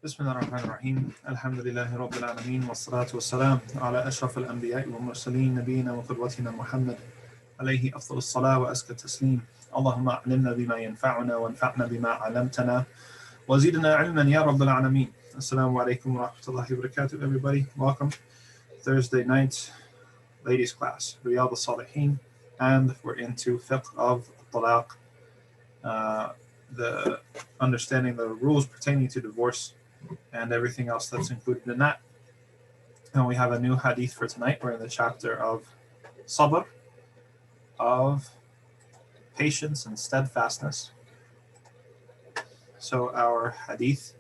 بسم الله الرحمن الرحيم الحمد لله رب العالمين والصلاة والسلام على أشرف الأنبياء والمرسلين نبينا وقدوتنا محمد عليه أفضل الصلاة وأزكى التسليم. اللهم علمنا بما ينفعنا وانفعنا بما علمتنا وزدنا علما يا رب العالمين. Assalamu alaikum wa rahmatullahi wa barakatuh, everybody. Welcome. Thursday night ladies class, Riyadh al-Saliheen, and we're into Fiqh of Talaq, the understanding the rules pertaining to divorce and everything else that's included in that. And we have a new hadith for tonight. We're in the chapter of sabr, of patience and steadfastness. So our hadith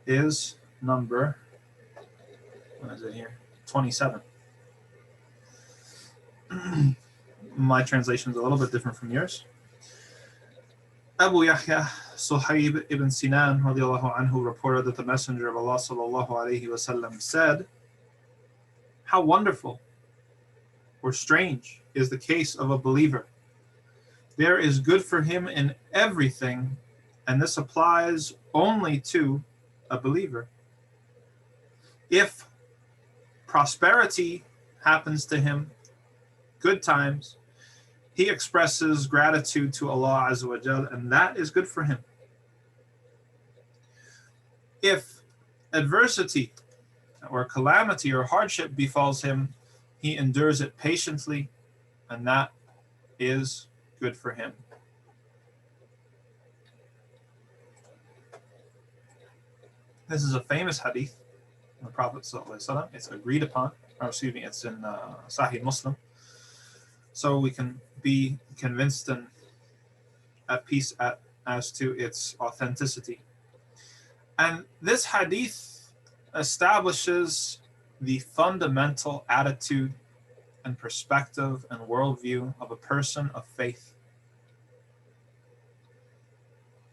is number, what is it here? 27. My translation is a little bit different from yours. Abu Yahya Suhaib ibn Sinan radiallahu anhu reported that the Messenger of Allah sallallahu alayhi wasallam said, "How wonderful or strange is the case of a believer. There is good for him in everything, and this applies only to a believer. If prosperity happens to him, good times, he expresses gratitude to Allah Azza wa Jal, and that is good for him. If adversity or calamity or hardship befalls him, he endures it patiently, and that is good for him." This is a famous hadith of the Prophet ﷺ. It's agreed upon, or excuse me, it's in Sahih Muslim. So we can be convinced and at peace as to its authenticity. And this hadith establishes the fundamental attitude and perspective and worldview of a person of faith,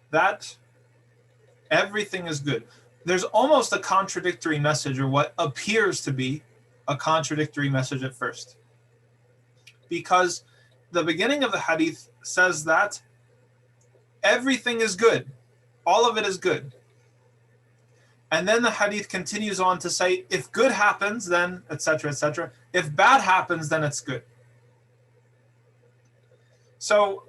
that everything is good. There's almost a contradictory message, or what appears to be a contradictory message at first, because the beginning of the hadith says that everything is good, all of it is good. And then the hadith continues on to say, if good happens, then etc., etc. If bad happens, then it's good. So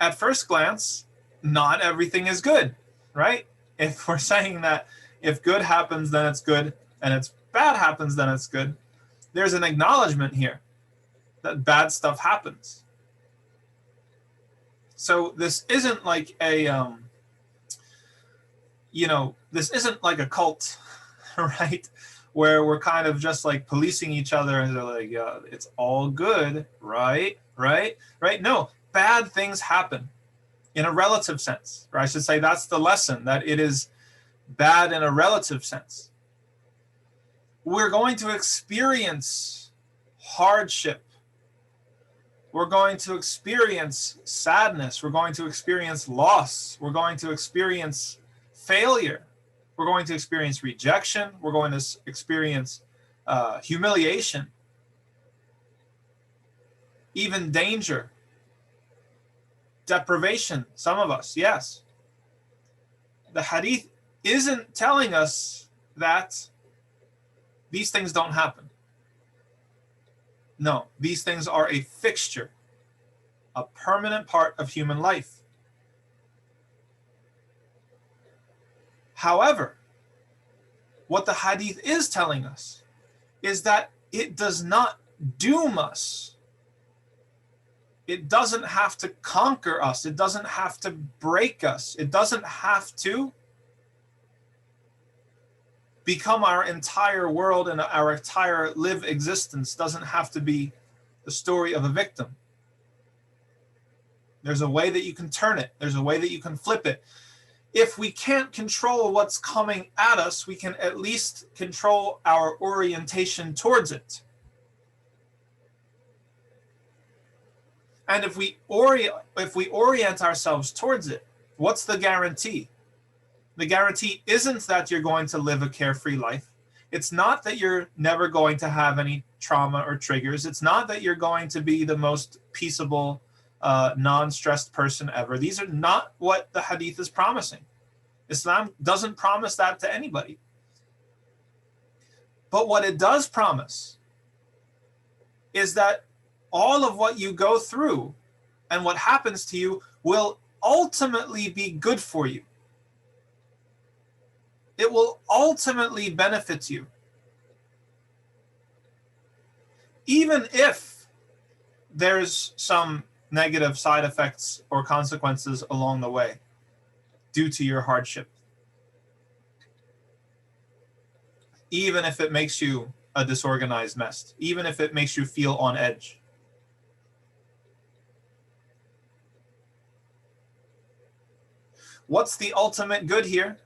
at first glance, not everything is good, right? If we're saying that if good happens, then it's good, and if bad happens, then it's good, there's an acknowledgement here that bad stuff happens. So this isn't like a, this isn't like a cult, right? Where we're kind of just like policing each other and they're like, it's all good, right? No, bad things happen in a relative sense, or I should say that's the lesson, that it is bad in a relative sense. We're going to experience hardship. We're going to experience sadness. We're going to experience loss. We're going to experience failure. We're going to experience rejection. We're going to experience humiliation, even danger, deprivation, some of us, yes. The hadith isn't telling us that these things don't happen. No, these things are a fixture, a permanent part of human life. However, what the hadith is telling us is that it does not doom us. It doesn't have to conquer us. It doesn't have to break us. It doesn't have to become our entire world, and our entire live existence doesn't have to be the story of a victim. There's a way that you can turn it. There's a way that you can flip it. If we can't control what's coming at us, we can at least control our orientation towards it. And if we orient ourselves towards it, what's the guarantee? The guarantee isn't that you're going to live a carefree life. It's not that you're never going to have any trauma or triggers. It's not that you're going to be the most peaceable, non-stressed person ever. These are not what the hadith is promising. Islam doesn't promise that to anybody. But what it does promise is that all of what you go through and what happens to you will ultimately be good for you. It will ultimately benefit you. Even if there's some negative side effects or consequences along the way due to your hardship. Even if it makes you a disorganized mess. Even if it makes you feel on edge. What's the ultimate good here?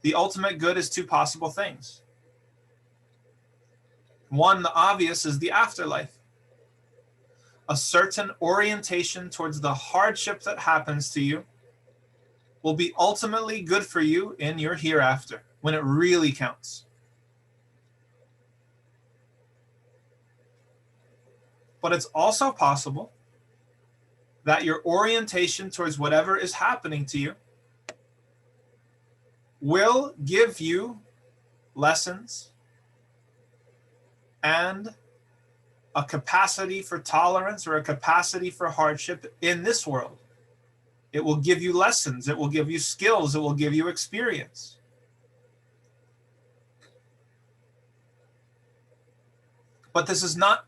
The ultimate good is two possible things. One, the obvious, is the afterlife. A certain orientation towards the hardship that happens to you will be ultimately good for you in your hereafter, when it really counts. But it's also possible that your orientation towards whatever is happening to you will give you lessons and a capacity for tolerance or a capacity for hardship in this world. It will give you lessons, it will give you skills, it will give you experience. But this is not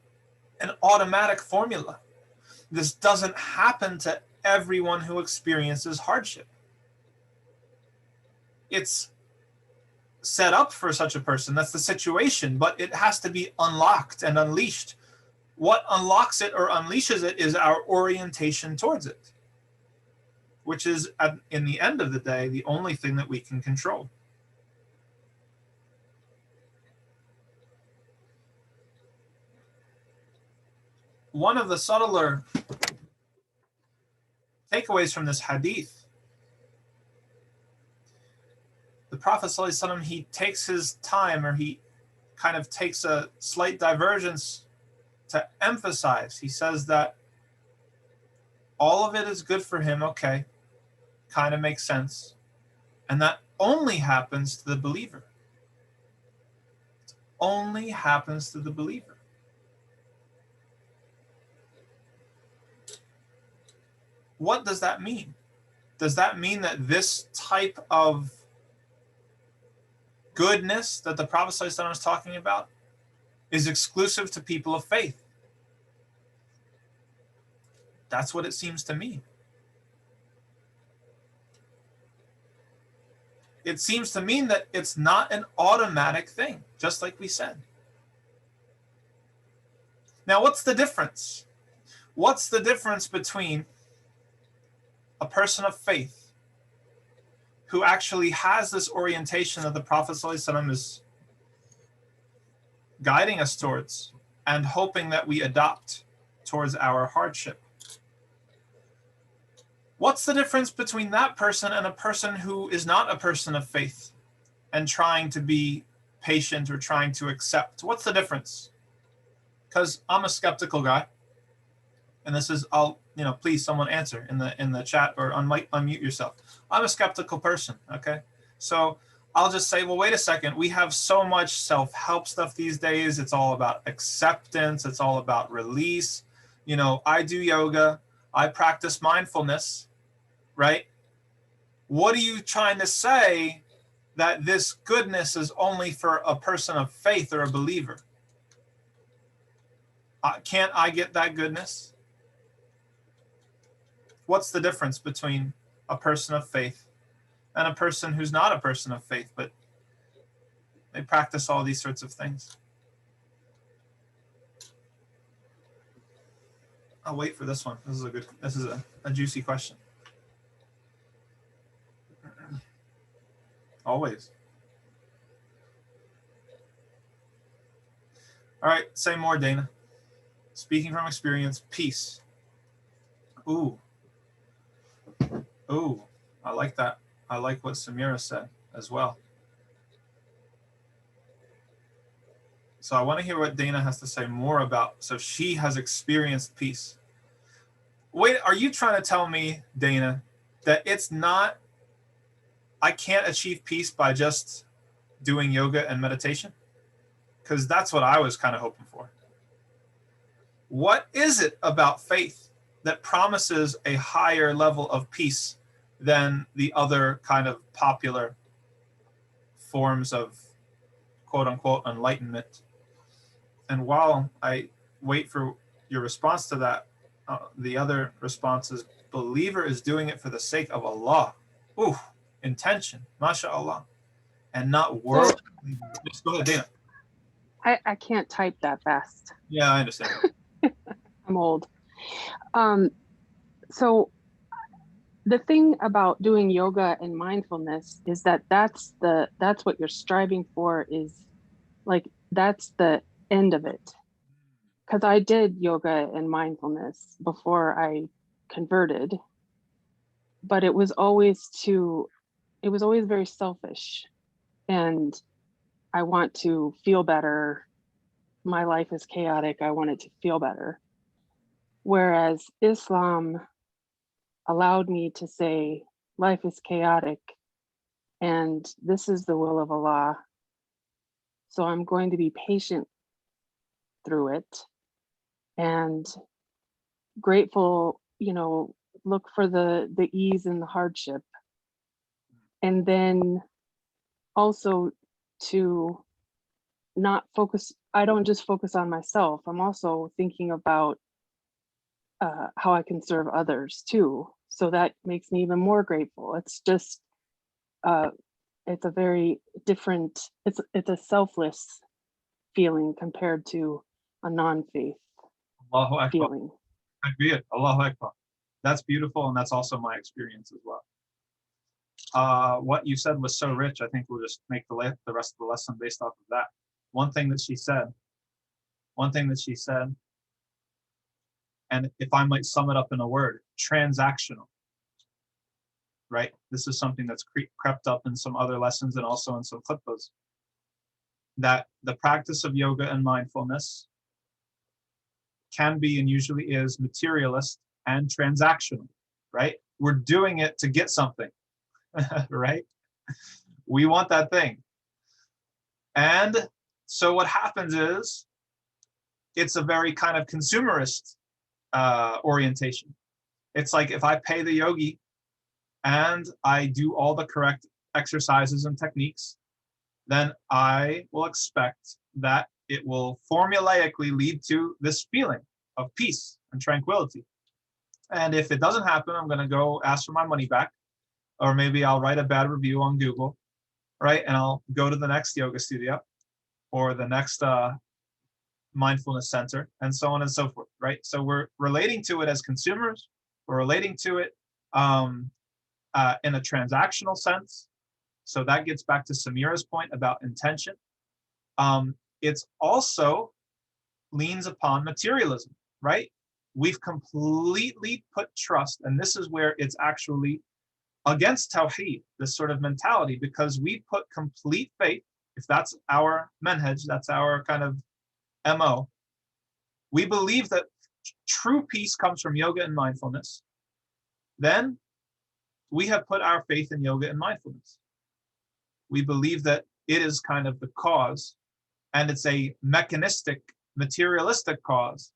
an automatic formula. This doesn't happen to everyone who experiences hardship. It's set up for such a person. That's the situation, but it has to be unlocked and unleashed. What unlocks it or unleashes it is our orientation towards it, which is, in the end of the day, the only thing that we can control. One of the subtler takeaways from this hadith, the Prophet ﷺ, he takes his time, or he kind of takes a slight divergence to emphasize. He says that all of it is good for him, okay, kind of makes sense, and that only happens to the believer. It only happens to the believer. What does that mean? Does that mean that this type of goodness that the Prophet ﷺ is talking about is exclusive to people of faith? That's what it seems to me. It seems to mean that it's not an automatic thing, just like we said. Now, what's the difference? What's the difference between a person of faith who actually has this orientation that the Prophet ﷺ is guiding us towards and hoping that we adopt towards our hardship? What's the difference between that person and a person who is not a person of faith and trying to be patient or trying to accept? What's the difference? Because I'm a skeptical guy, and this is, please someone answer in the chat or unmute yourself. I'm a skeptical person, okay? So I'll just say, well, wait a second. We have so much self-help stuff these days. It's all about acceptance. It's all about release. I do yoga. I practice mindfulness, right? What are you trying to say that this goodness is only for a person of faith or a believer? Can't I get that goodness? What's the difference between a person of faith and a person who's not a person of faith, but they practice all these sorts of things? I'll wait for this one. This is a juicy question. Always. All right, say more, Dana. Speaking from experience, peace. Ooh, I like that. I like what Samira said as well. So I want to hear what Dana has to say more about. So she has experienced peace. Wait, are you trying to tell me, Dana, that it's not I can't achieve peace by just doing yoga and meditation? Because that's what I was kind of hoping for. What is it about faith that promises a higher level of peace than the other kind of popular forms of quote unquote enlightenment? And while I wait for your response to that, the other response is believer is doing it for the sake of Allah. Ooh, intention, mashallah, and not world. So Just go ahead, Dana. I can't type that fast. Yeah, I understand. I'm old. So the thing about doing yoga and mindfulness is that that's what you're striving for, is like that's the end of it. Because I did yoga and mindfulness before I converted, but it was always very selfish. And I want to feel better. My life is chaotic. I want it to feel better. Whereas Islam allowed me to say, life is chaotic and this is the will of Allah. So I'm going to be patient through it and grateful, look for the ease and the hardship. And then also to not focus, I don't just focus on myself. I'm also thinking about how I can serve others too. So that makes me even more grateful. It's just, it's a very different, it's a selfless feeling compared to a non-faith Allahu Akbar. feeling. Agreed. Allahu Akbar. That's beautiful, and that's also my experience as well. What you said was so rich. I think we'll just make the rest of the lesson based off of that. One thing that she said, and if I might sum it up in a word, transactional. Right? This is something that's crept up in some other lessons and also in some clipboards. That the practice of yoga and mindfulness can be and usually is materialist and transactional, right? We're doing it to get something, right? We want that thing. And so what happens is it's a very kind of consumerist orientation. It's like if I pay the yogi and I do all the correct exercises and techniques, then I will expect that it will formulaically lead to this feeling of peace and tranquility. And if it doesn't happen, I'm going to go ask for my money back, or maybe I'll write a bad review on Google, right? And I'll go to the next yoga studio or the next mindfulness center, and so on and so forth, right? So we're relating to it as consumers. We're relating to it in a transactional sense. So that gets back to Samira's point about intention. It's also leans upon materialism, right? We've completely put trust, and this is where it's actually against tawheed, this sort of mentality, because we put complete faith, if that's our manhaj, that's our kind of MO, we believe that true peace comes from yoga and mindfulness, then we have put our faith in yoga and mindfulness. We believe that it is kind of the cause, and it's a mechanistic, materialistic cause.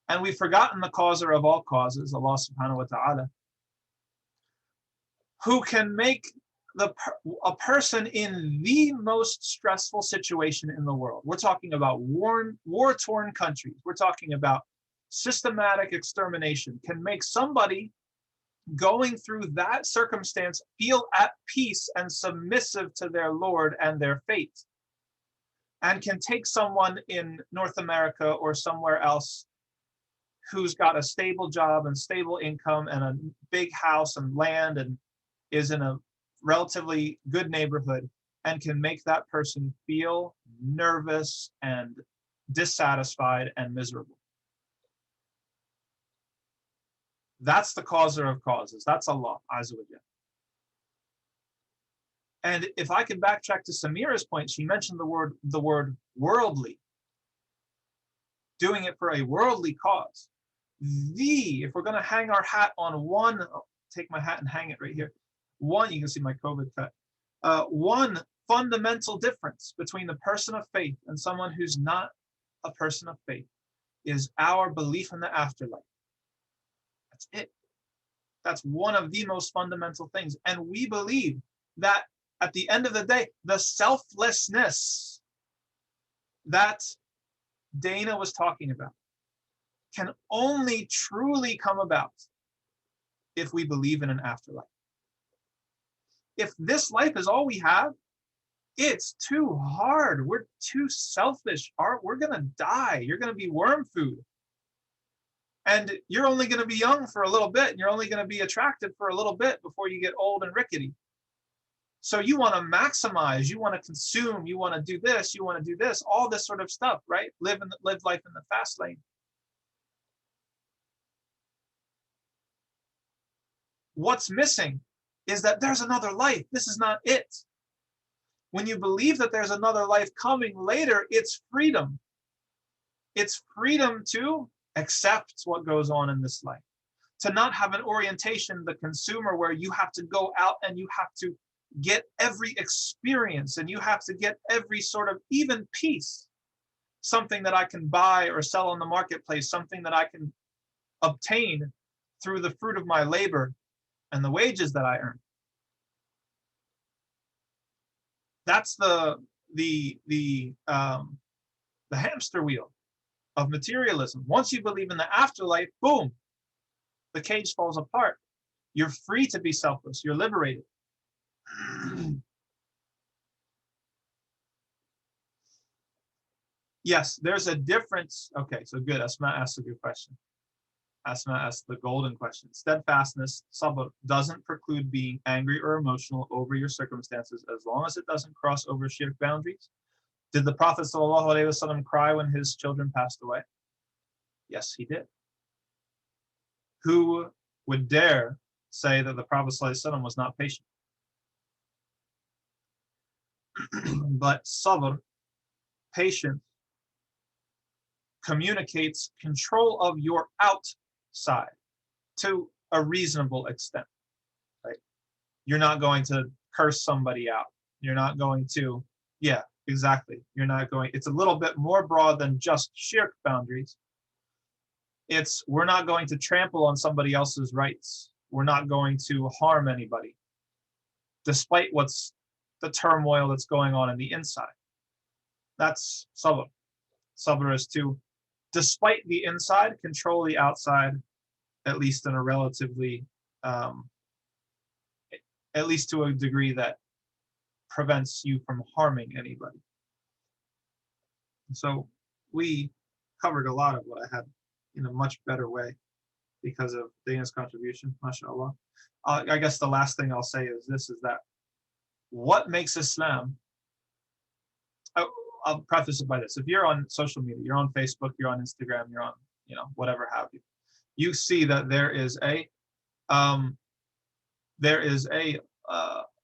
And we've forgotten the causer of all causes, Allah subhanahu wa ta'ala, who can make a person in the most stressful situation in the world. We're talking about war-torn countries. We're talking about systematic extermination, can make somebody going through that circumstance feel at peace and submissive to their Lord and their fate, and can take someone in North America or somewhere else who's got a stable job and stable income and a big house and land and is in a relatively good neighborhood, and can make that person feel nervous and dissatisfied and miserable. That's the causer of causes. That's Allah Azza wa Jalla. And if I can backtrack to Samira's point, she mentioned the word worldly, doing it for a worldly cause. If we're going to hang our hat on one, take my hat and hang it right here. One, you can see my COVID cut. One fundamental difference between the person of faith and someone who's not a person of faith is our belief in the afterlife. That's it. That's one of the most fundamental things. And we believe that at the end of the day, the selflessness that Dana was talking about can only truly come about if we believe in an afterlife. If this life is all we have, it's too hard. We're too selfish. We're going to die. You're going to be worm food. And you're only going to be young for a little bit, and you're only going to be attractive for a little bit before you get old and rickety. So you want to maximize, you want to consume, you want to do this, you want to do this, all this sort of stuff, right? Live life in the fast lane. What's missing is that there's another life. This is not it. When you believe that there's another life coming later, it's freedom. It's freedom to accept what goes on in this life, to not have an orientation, the consumer, where you have to go out and you have to get every experience and you have to get every sort of even piece, something that I can buy or sell on the marketplace, something that I can obtain through the fruit of my labor and the wages that I earn. That's the hamster wheel of materialism. Once you believe in the afterlife, boom, the cage falls apart. You're free to be selfless. You're liberated. Yes, there's a difference. Okay, so good. Asma asked a good question. Asma asked the golden question. Steadfastness, sabr, doesn't preclude being angry or emotional over your circumstances as long as it doesn't cross over shirk boundaries. Did the Prophet ﷺ cry when his children passed away? Yes, he did. Who would dare say that the Prophet ﷺ was not patient? But sabr, patience, communicates control of your outside to a reasonable extent, right? You're not going to curse somebody out. You're not going to, yeah, exactly. You're not going, it's a little bit more broad than just shirk boundaries. It's, we're not going to trample on somebody else's rights. We're not going to harm anybody, despite what's the turmoil that's going on in the inside. That's sabr. Sabr is to, despite the inside, control the outside, at least in a relatively, at least to a degree that prevents you from harming anybody. So we covered a lot of what I had in a much better way because of Dana's contribution, mashallah. I guess the last thing I'll say is this, is that what makes Islam, I'll preface it by this. If you're on social media, you're on Facebook, you're on Instagram, you're on, whatever have you, you see that there is a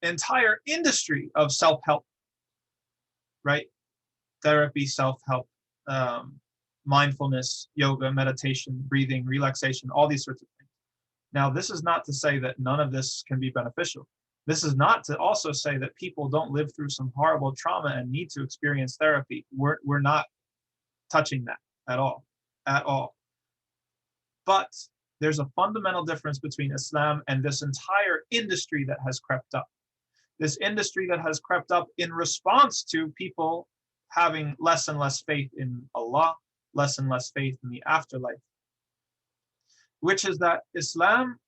entire industry of self-help, right? Therapy, self-help, mindfulness, yoga, meditation, breathing, relaxation, all these sorts of things. Now, this is not to say that none of this can be beneficial. This is not to also say that people don't live through some horrible trauma and need to experience therapy. We're not touching that at all. But there's a fundamental difference between Islam and this entire industry that has crept up. This industry that has crept up in response to people having less and less faith in Allah, less and less faith in the afterlife, which is that Islam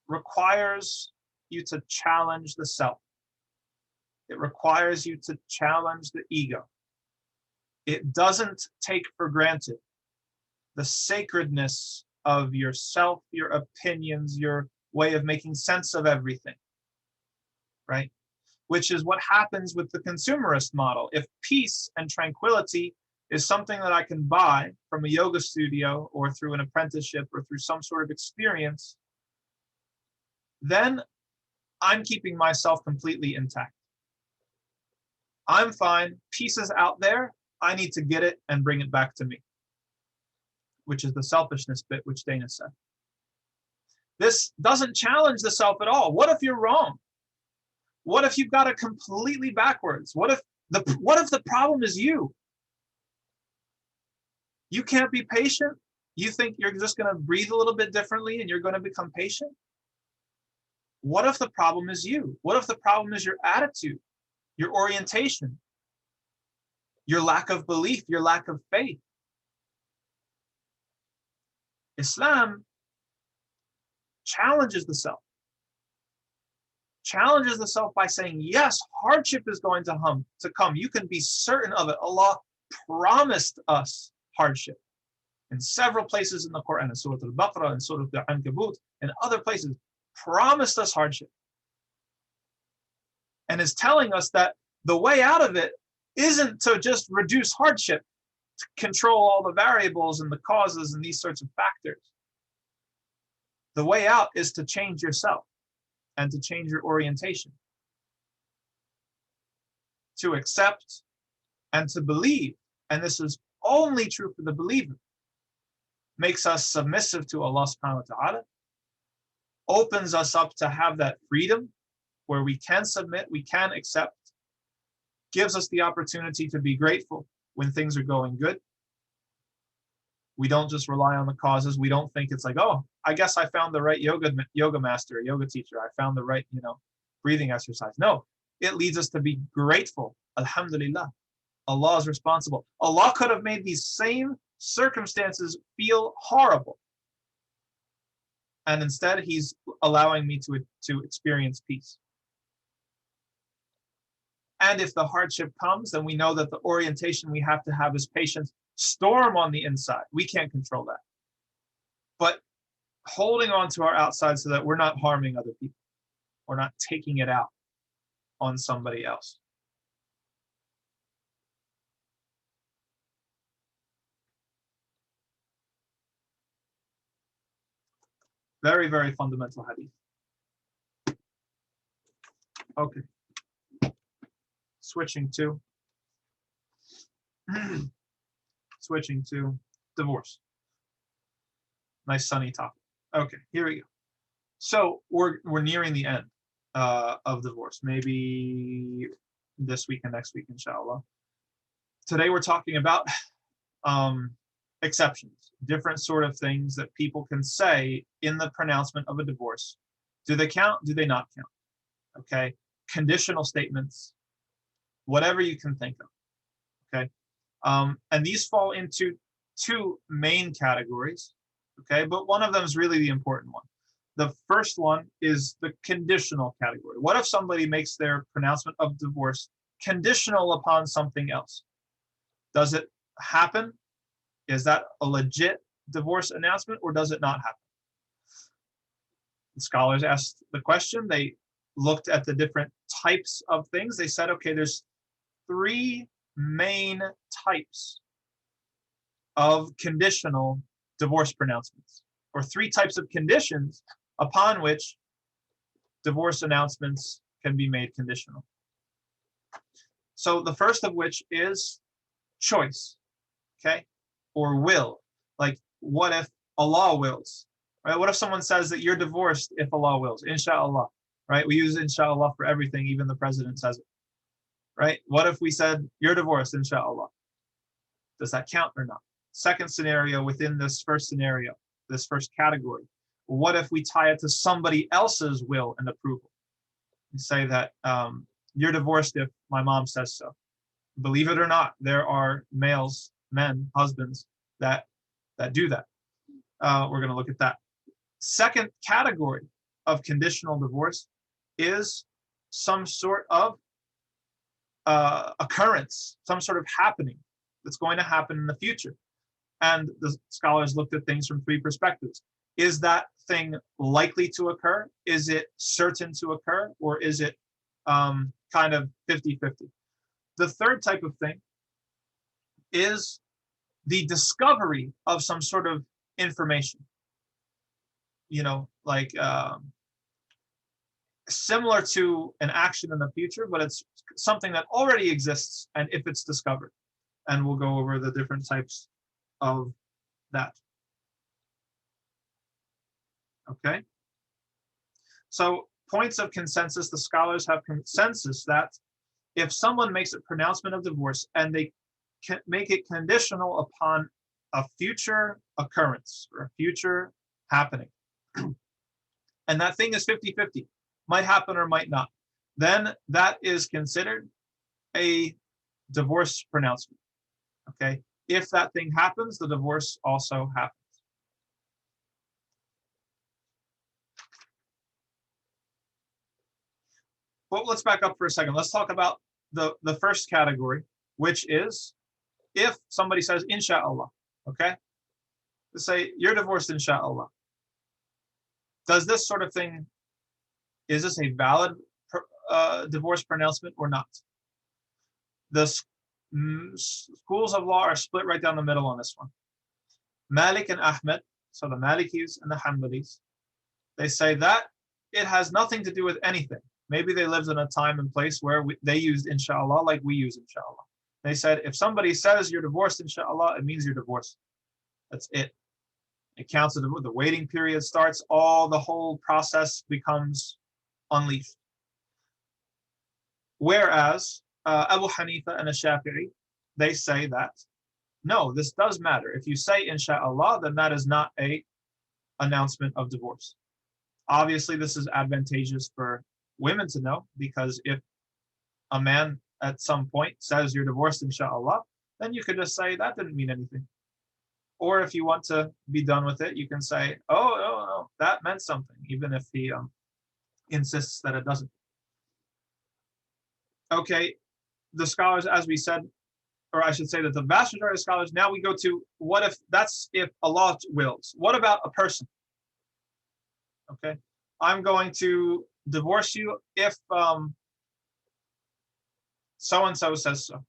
requires you to challenge the self. It requires you to challenge the ego. It doesn't take for granted the sacredness of yourself, your opinions, your way of making sense of everything, right? Which is what happens with the consumerist model. If peace and tranquility is something that I can buy from a yoga studio or through an apprenticeship or through some sort of experience, then I'm keeping myself completely intact. I'm fine. Peace is out there. I need to get it and bring it back to me, which is the selfishness bit, which Dana said. This doesn't challenge the self at all. What if you're wrong? What if you've got it completely backwards? What if the problem is you? You can't be patient? You think you're just going to breathe a little bit differently and you're going to become patient? What if the problem is you? What if the problem is your attitude, your orientation, your lack of belief, your lack of faith? Islam challenges the self. Challenges the self by saying, yes, hardship is going to come. You can be certain of it. Allah promised us hardship in several places in the Quran, in Surah Al-Baqarah, in Surah Al-Ankabut, and other places, promised us hardship. And is telling us that the way out of it isn't to just reduce hardship, to control all the variables and the causes and these sorts of factors. The way out is to change yourself and to change your orientation, to accept and to believe. And this is only true for the believer. Makes us submissive to Allah subhanahu wa ta'ala, opens us up to have that freedom where we can submit, we can accept, gives us the opportunity to be grateful when things are going good. We don't just rely on the causes. We don't think it's like, oh, I guess I found the right yoga master, a yoga teacher. I found the right, breathing exercise. No, it leads us to be grateful. Alhamdulillah. Allah is responsible. Allah could have made these same circumstances feel horrible. And instead, He's allowing me to experience peace. And if the hardship comes, then we know that the orientation we have to have is patience. Storm on the inside. We can't control that. But holding on to our outside so that we're not harming other people. We're not taking it out on somebody else. Very, very fundamental hadith. Okay. Switching to divorce. Nice sunny topic. Okay, here we go. So we're nearing the end of divorce. Maybe this week and next week, inshallah. Today we're talking about exceptions, different sort of things that people can say in the pronouncement of a divorce. Do they count? Do they not count? Okay, conditional statements, whatever you can think of. Okay, and these fall into two main categories. Okay, but one of them is really the important one. The first one is the conditional category. What if somebody makes their pronouncement of divorce conditional upon something else? Does it happen? Is that a legit divorce announcement, or does it not happen? The scholars asked the question. They looked at the different types of things. They said, okay, there's three main types of conditional divorce pronouncements, or three types of conditions upon which divorce announcements can be made conditional. So the first of which is choice, okay, or will. Like, what if Allah wills, right? What if someone says that you're divorced if Allah wills? Inshallah, right? We use inshallah for everything, even the president says it, right? What if we said you're divorced, inshallah? Does that count or not? Second scenario within this first scenario, this first category. What if we tie it to somebody else's will and approval? We say that you're divorced if my mom says so. Believe it or not, there are males, men, husbands that do that. We're going to look at that. Second category of conditional divorce is some sort of occurrence, some sort of happening that's going to happen in the future. And the scholars looked at things from three perspectives. Is that thing likely to occur? Is it certain to occur? Or is it kind of 50-50? The third type of thing is the discovery of some sort of information. Like similar to an action in the future, but it's something that already exists, and if it's discovered. And we'll go over the different types of that. Okay. So points of consensus, the scholars have consensus that if someone makes a pronouncement of divorce and they can make it conditional upon a future occurrence or a future happening, and that thing is 50-50, might happen or might not, then that is considered a divorce pronouncement. Okay? If that thing happens, the divorce also happens. Well, let's back up for a second. Let's talk about the first category, which is if somebody says, Insha'Allah, okay? Let's say, you're divorced, Insha'Allah. Does this sort of thing, is this a valid divorce pronouncement or not? The schools of law are split right down the middle on this one. Malik and Ahmed, so the Malikis and the Hanbalis, they say that it has nothing to do with anything. Maybe they lived in a time and place where they used Insha'Allah like we use Insha'Allah. They said, if somebody says you're divorced, Insha'Allah, it means you're divorced. That's it. It counts as the waiting period starts, the whole process becomes unleashed. Whereas Abu Hanifa and Shafi'i, they say that, no, this does matter. If you say Insha'Allah, then that is not a announcement of divorce. Obviously, this is advantageous for women to know, because if a man at some point says you're divorced, Insha'Allah, then you could just say that didn't mean anything. Or if you want to be done with it, you can say, oh, no, that meant something, even if he insists that it doesn't. Okay, the scholars, as we said, or I should say that the vast majority of scholars, now we go to what if that's if Allah wills. What about a person? Okay, I'm going to divorce you if so-and-so says so.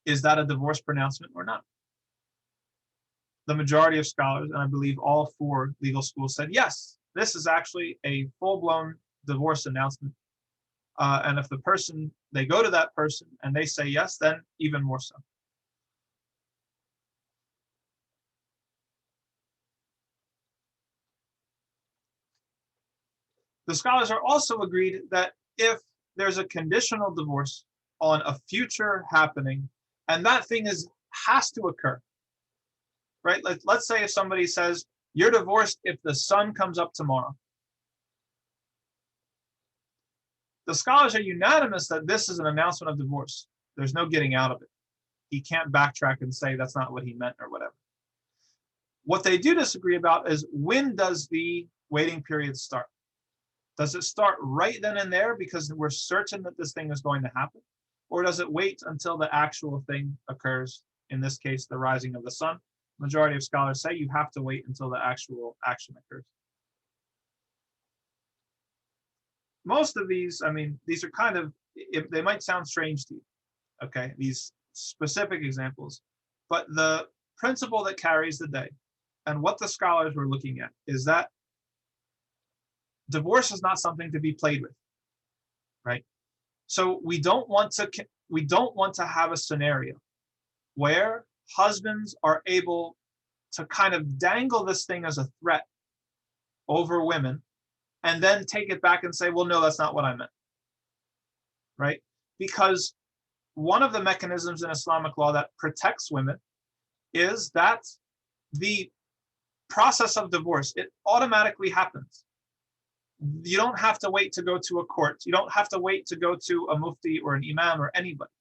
Is that a divorce pronouncement or not? The majority of scholars, and I believe all 4 legal schools, said yes, this is actually a full-blown divorce announcement. And if the person, they go to that person and they say yes, then even more so. The scholars are also agreed that if there's a conditional divorce on a future happening, and that thing has to occur, right? Let's say if somebody says, you're divorced if the sun comes up tomorrow. The scholars are unanimous that this is an announcement of divorce. There's no getting out of it. He can't backtrack and say that's not what he meant or whatever. What they do disagree about is, when does the waiting period start? Does it start right then and there because we're certain that this thing is going to happen? Or does it wait until the actual thing occurs? In this case, the rising of the sun. Majority of scholars say you have to wait until the actual action occurs. Most of these, I mean, these are kind of, they might sound strange to you, okay, these specific examples, but the principle that carries the day and what the scholars were looking at is that divorce is not something to be played with, right? So we don't want to have a scenario where husbands are able to kind of dangle this thing as a threat over women and then take it back and say, well, no, that's not what I meant, right? Because one of the mechanisms in Islamic law that protects women is that the process of divorce, it automatically happens. You don't have to wait to go to a court. You don't have to wait to go to a mufti or an imam or anybody.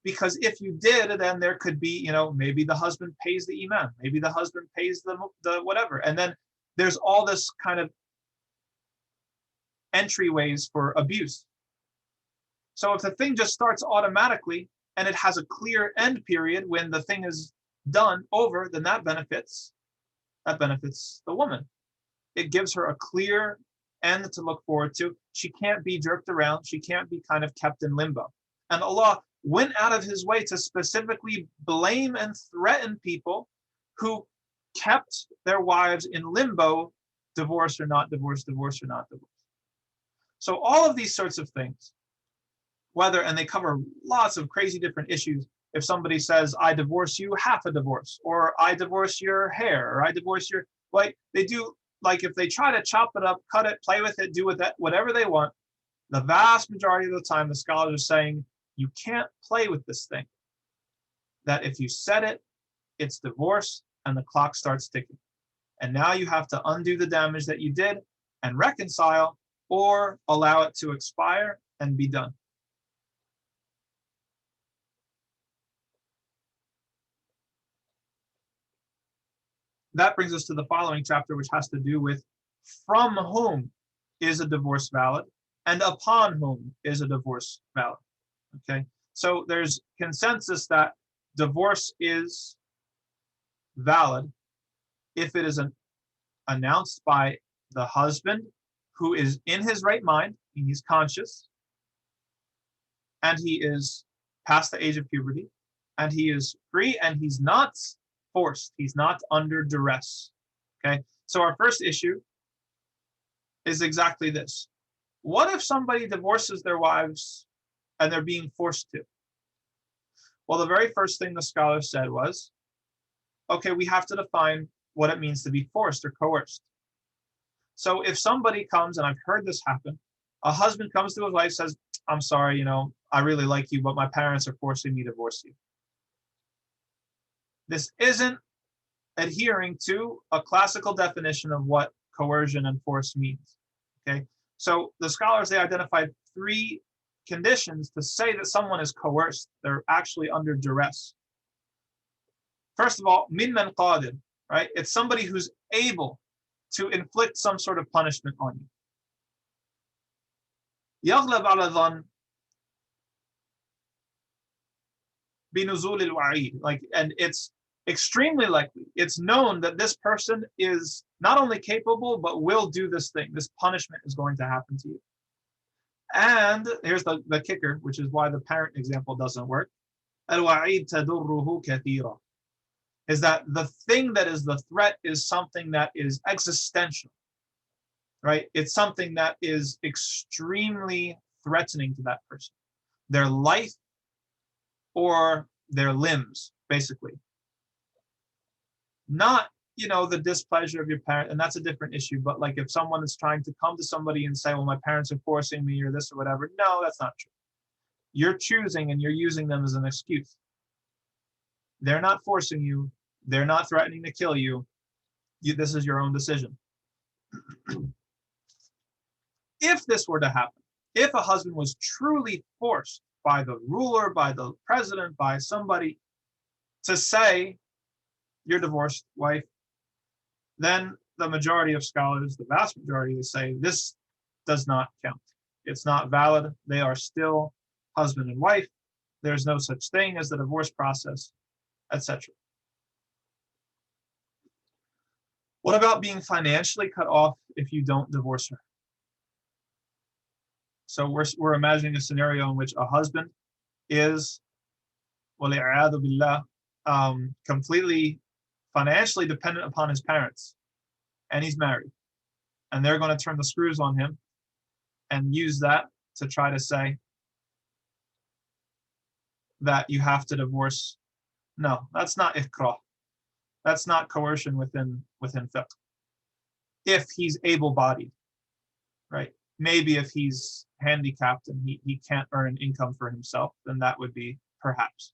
Because if you did, then there could be, maybe the husband pays the imam, maybe the husband pays the whatever. And then there's all this kind of entryways for abuse. So if the thing just starts automatically and it has a clear end period when the thing is done over, then that benefits the woman. It gives her a clear end to look forward to. She can't be jerked around. She can't be kind of kept in limbo. And Allah went out of his way to specifically blame and threaten people who kept their wives in limbo, divorce or not divorce, divorce or not divorce. So all of these sorts of things, and they cover lots of crazy different issues. If somebody says, I divorce you, half a divorce, or I divorce your hair, or I divorce your, they do like if they try to chop it up, cut it, play with it, do with it, whatever they want, the vast majority of the time, the scholars are saying you can't play with this thing. That if you set it, it's divorce and the clock starts ticking. And now you have to undo the damage that you did and reconcile, or allow it to expire and be done. That brings us to the following chapter, which has to do with from whom is a divorce valid and upon whom is a divorce valid. Okay, so there's consensus that divorce is valid if it is announced by the husband who is in his right mind, he's conscious, and he is past the age of puberty, and he is free, and he's not forced, he's not under duress. Okay, so our first issue is exactly this. What if somebody divorces their wives and they're being forced to? Well, the very first thing the scholar said was, okay, we have to define what it means to be forced or coerced. So if somebody comes, and I've heard this happen, a husband comes to his wife, says, I'm sorry, I really like you, but my parents are forcing me to divorce you. This isn't adhering to a classical definition of what coercion and force means. Okay, so the scholars, they identified 3 conditions to say that someone is coerced, they're actually under duress. First of all, mimman qadir, right? It's somebody who's able to inflict some sort of punishment on you. يغلب على ظن بنزول الوعيد, and it's extremely likely, it's known that this person is not only capable but will do this thing. This punishment is going to happen to you. And here's the kicker, which is why the parent example doesn't work. الوعيد تضره كثيرا, is that the thing that is the threat is something that is existential, right? It's something that is extremely threatening to that person, their life or their limbs, basically. Not, the displeasure of your parent, and that's a different issue, but like if someone is trying to come to somebody and say, well, my parents are forcing me or this or whatever, no, that's not true. You're choosing and you're using them as an excuse. They're not forcing you. They're not threatening to kill you. This is your own decision. If this were to happen, if a husband was truly forced by the ruler, by the president, by somebody to say, you're divorced, wife, then the majority of scholars, the vast majority, they say this does not count. It's not valid. They are still husband and wife. There's no such thing as the divorce process, etc. What about being financially cut off if you don't divorce her? So we're imagining a scenario in which a husband is, وَلِعِيَاذُ بِاللَّهِ, completely financially dependent upon his parents, and he's married, and they're going to turn the screws on him and use that to try to say that you have to divorce. No, that's not ikrah. That's not coercion within fiqh. If he's able-bodied, right? Maybe if he's handicapped and he can't earn an income for himself, then that would be perhaps.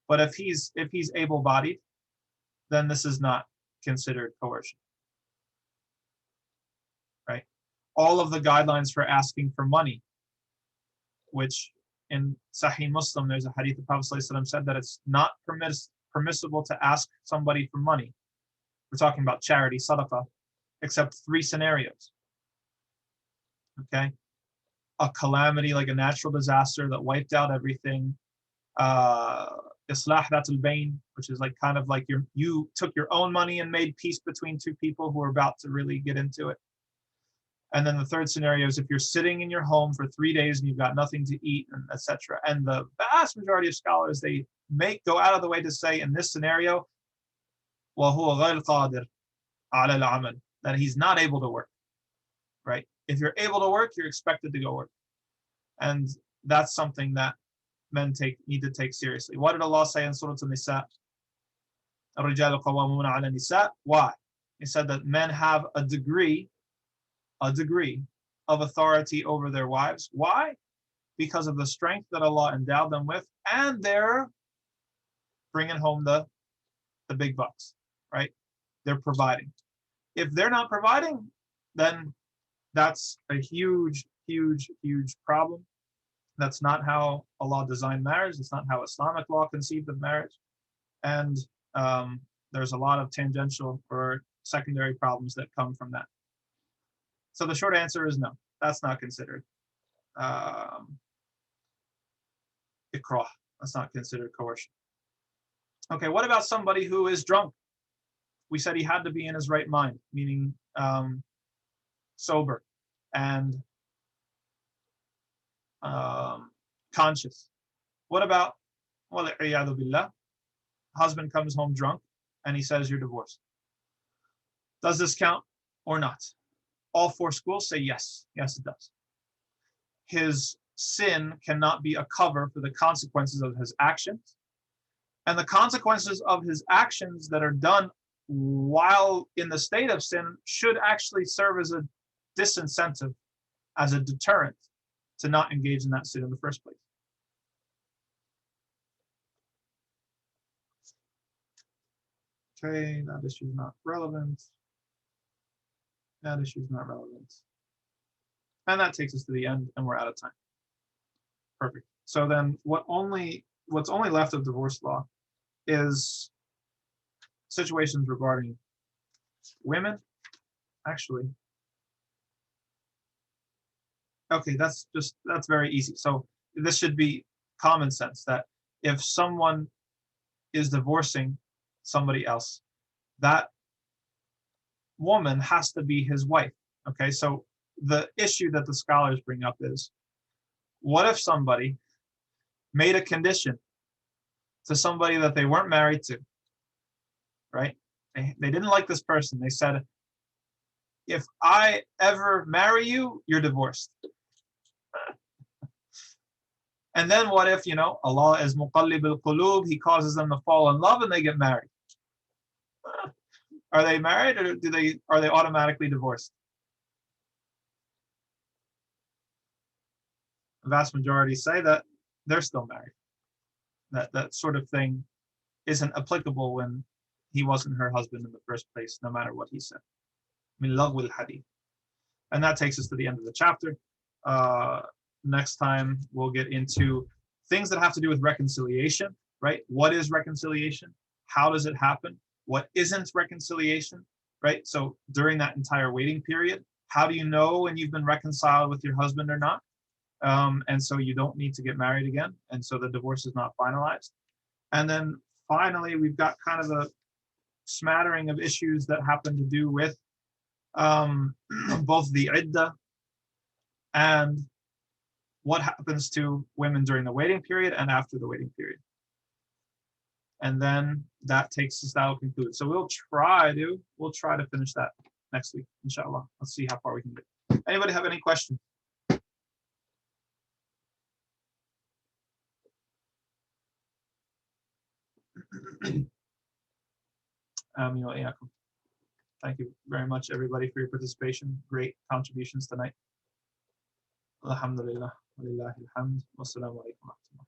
But if he's able-bodied, then this is not considered coercion, right? All of the guidelines for asking for money, which in Sahih Muslim, there's a hadith the Prophet ﷺ said that it's not permissible to ask somebody for money. We're talking about charity, sadaqah, except 3 scenarios. Okay, a calamity like a natural disaster that wiped out everything. Islah that al-bayn, which is like kind of like you took your own money and made peace between 2 people who are about to really get into it. And then the third scenario is if you're sitting in your home for 3 days and you've got nothing to eat, and etc. And the vast majority of scholars, they go out of the way to say in this scenario, وَهُوَ غَيْرُ قَادِرٌ عَلَى الْعَمَلِ, that he's not able to work, right? If you're able to work, you're expected to go work. And that's something that men need to take seriously. What did Allah say in Surah An-Nisa? الرجال قوامون على النساء. Why? He said that men have a degree of authority over their wives. Why? Because of the strength that Allah endowed them with, and they're bringing home the big bucks, right? They're providing. If they're not providing, then that's a huge, huge, huge problem. That's not how Allah designed marriage. It's not how Islamic law conceived of marriage. And there's a lot of tangential or secondary problems that come from that. So the short answer is no, that's not considered ikrah. That's not considered coercion. Okay, what about somebody who is drunk? We said he had to be in his right mind, meaning sober and conscious. What about, wal-'iyadhu billah, husband comes home drunk and he says you're divorced? Does this count or not? All four schools say yes. Yes, it does. His sin cannot be a cover for the consequences of his actions. And the consequences of his actions that are done while in the state of sin should actually serve as a disincentive, as a deterrent to not engage in that sin in the first place. Okay, that issue is not relevant. That issue is not relevant. And that takes us to the end, and we're out of time. Perfect. So then what's only left of divorce law is situations regarding women. Actually, okay, that's very easy. So this should be common sense that if someone is divorcing somebody else, that woman has to be his wife. Okay, so the issue that the scholars bring up is, what if somebody made a condition to somebody that they weren't married to, right? They didn't like this person. They said, if I ever marry you, you're divorced. And then what if, Allah is muqallib al-qulub, he causes them to fall in love and they get married? Are they married, or are they automatically divorced? The vast majority say that they're still married. That sort of thing isn't applicable when he wasn't her husband in the first place, no matter what he said. Min lagwil hadith. And that takes us to the end of the chapter. Next time we'll get into things that have to do with reconciliation, right? What is reconciliation? How does it happen? What isn't reconciliation, right? So during that entire waiting period, how do you know when you've been reconciled with your husband or not? And so you don't need to get married again. And so the divorce is not finalized. And then finally, we've got kind of a smattering of issues that happen to do with both the iddah and what happens to women during the waiting period and after the waiting period. And then that will conclude. So we'll try to finish that next week, inshallah. Let's see how far we can get. Anybody have any questions? Thank you very much, everybody, for your participation. Great contributions tonight. Alhamdulillah. Walillahi alhamd. Wassalamu alaikum wa rahmatullah.